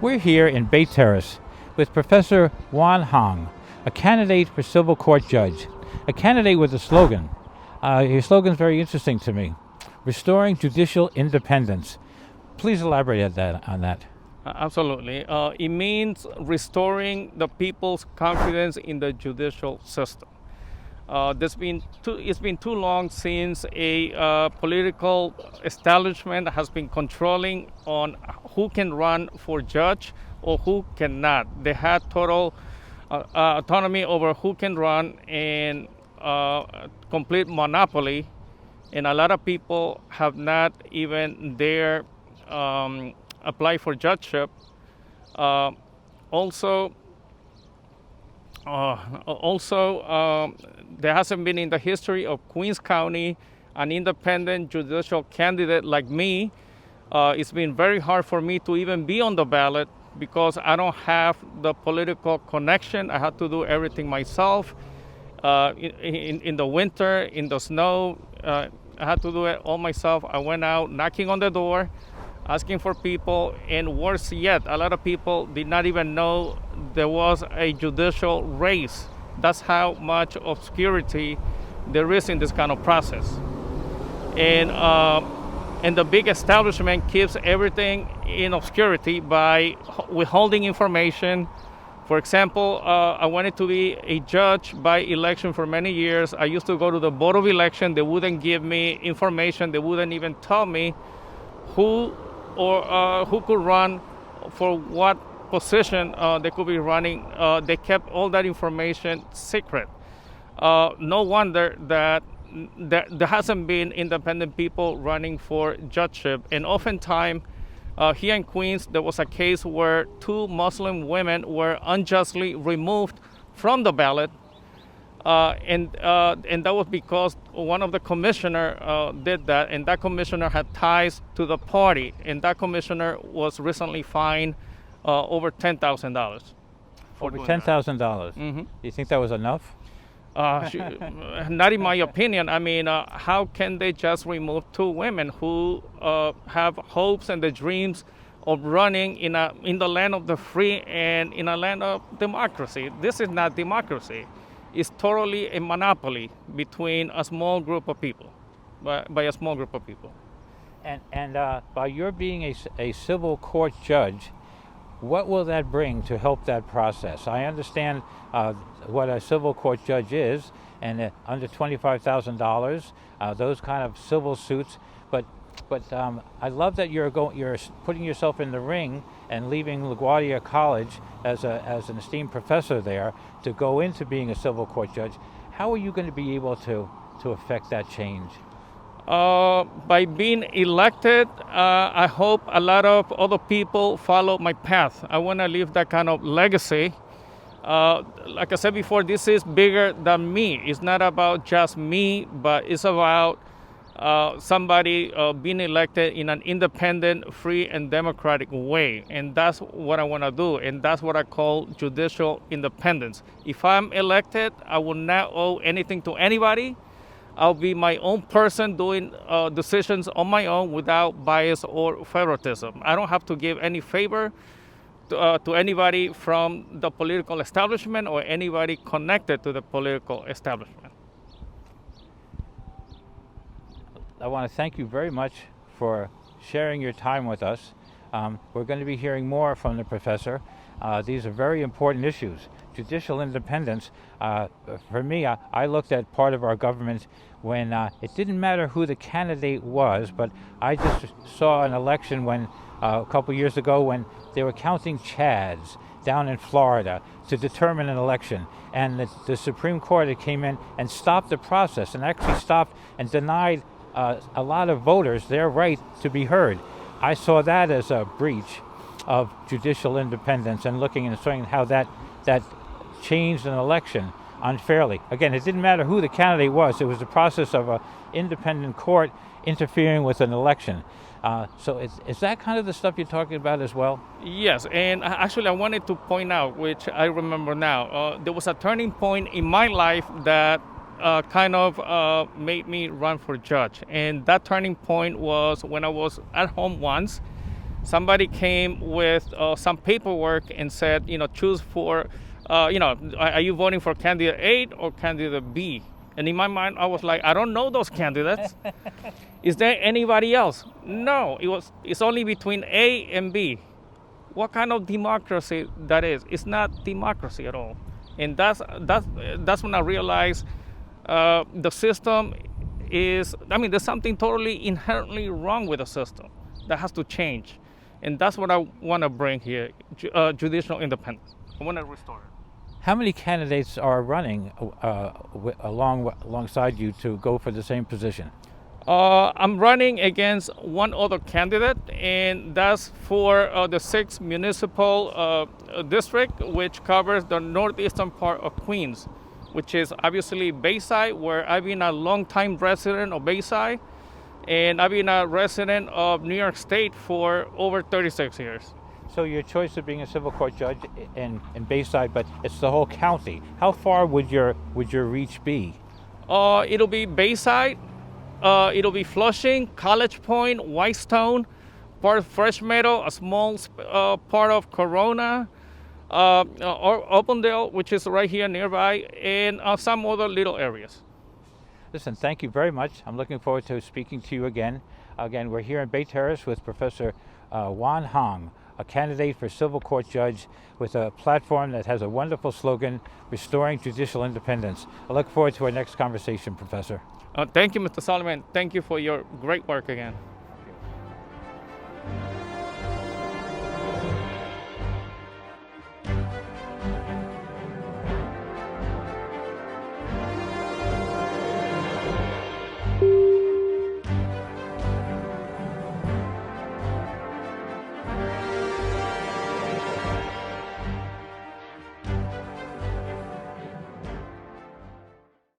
We're here in Bay Terrace with Professor Juan, a candidate for civil court judge, a candidate with a slogan. Your slogan is very interesting to me, restoring judicial independence. Please elaborate on that. Absolutely. It means restoring the people's confidence in the judicial system. It's been too long since a political establishment has been controlling on who can run for judge or who cannot. They had total autonomy over who can run and complete monopoly, and a lot of people have not even dare apply for judgeship. Also, there hasn't been in the history of Queens County an independent judicial candidate like me. It's been very hard for me to even be on the ballot because I don't have the political connection. I have to do everything myself. In the winter, in the snow, I had to do it all myself. I went out knocking on the door, asking for people, and worse yet, a lot of people did not even know there was a judicial race. That's how much obscurity there is in this kind of process. And the big establishment keeps everything in obscurity by withholding information. For example, I wanted to be a judge by election for many years. I used to go to the Board of Election. They wouldn't give me information. They wouldn't even tell me who could run for what position they could be running. They kept all that information secret. No wonder that there hasn't been independent people running for judgeship. And oftentimes, here in Queens, there was a case where 2 Muslim women were unjustly removed from the ballot. And that was because one of the commissioner did that, and that commissioner had ties to the party, and that commissioner was recently fined over $10,000. Over $10,000. Mm-hmm. Do you think that was enough? Not in my opinion. I mean, how can they just remove 2 women who have hopes and the dreams of running in the land of the free and in a land of democracy? This is not democracy. It's totally a monopoly between a small group of people, by a small group of people. And by your being a civil court judge, what will that bring to help that process? I understand what a civil court judge is, and under $25,000, those kind of civil suits. But I love that you're putting yourself in the ring and leaving LaGuardia College as an esteemed professor there to go into being a civil court judge. How are you going to be able to affect that change? By being elected, I hope a lot of other people follow my path. I want to leave that kind of legacy. Like I said before, this is bigger than me. It's not about just me, but it's about somebody being elected in an independent, free, and democratic way. And that's what I want to do. And that's what I call judicial independence. If I'm elected, I will not owe anything to anybody. I'll be my own person doing decisions on my own without bias or favoritism. I don't have to give any favor to anybody from the political establishment or anybody connected to the political establishment. I want to thank you very much for sharing your time with us. We're going to be hearing more from the professor. These are very important issues. Judicial independence, for me, I looked at part of our government when it didn't matter who the candidate was, but I just saw an election when a couple years ago when they were counting Chads down in Florida to determine an election. And the Supreme Court came in and stopped the process and actually stopped and denied a lot of voters their right to be heard. I saw that as a breach of judicial independence and looking and showing how that changed an election unfairly. Again, it didn't matter who the candidate was. It was the process of an independent court interfering with an election. So is that kind of the stuff you're talking about as well? Yes, and actually I wanted to point out, which I remember now, there was a turning point in my life that made me run for judge. And that turning point was when I was at home once somebody came with some paperwork and said, choose for, are you voting for candidate A or candidate B? And in my mind, I was like, I don't know those candidates. Is there anybody else? No, it's only between A and B. What kind of democracy that is? It's not democracy at all. And that's when I realized the system is, there's something totally inherently wrong with the system that has to change. And that's what I want to bring here, judicial independence. I want to restore it. How many candidates are running alongside you to go for the same position? I'm running against one other candidate, and that's for the 6th municipal district, which covers the northeastern part of Queens, which is obviously Bayside, where I've been a long-time resident of Bayside, and I've been a resident of New York State for over 36 years. So your choice of being a civil court judge in Bayside, but it's the whole county. How far would your reach be? It'll be Bayside. It'll be Flushing, College Point, Whitestone, part of Fresh Meadow, a small part of Corona, or Opendale, which is right here nearby, and some other little areas. Listen, thank you very much. I'm looking forward to speaking to you again. Again, we're here in Bay Terrace with Professor Juan Hong, a candidate for civil court judge with a platform that has a wonderful slogan, Restoring Judicial Independence. I look forward to our next conversation, Professor. Thank you, Mr. Sullivan. Thank you for your great work again.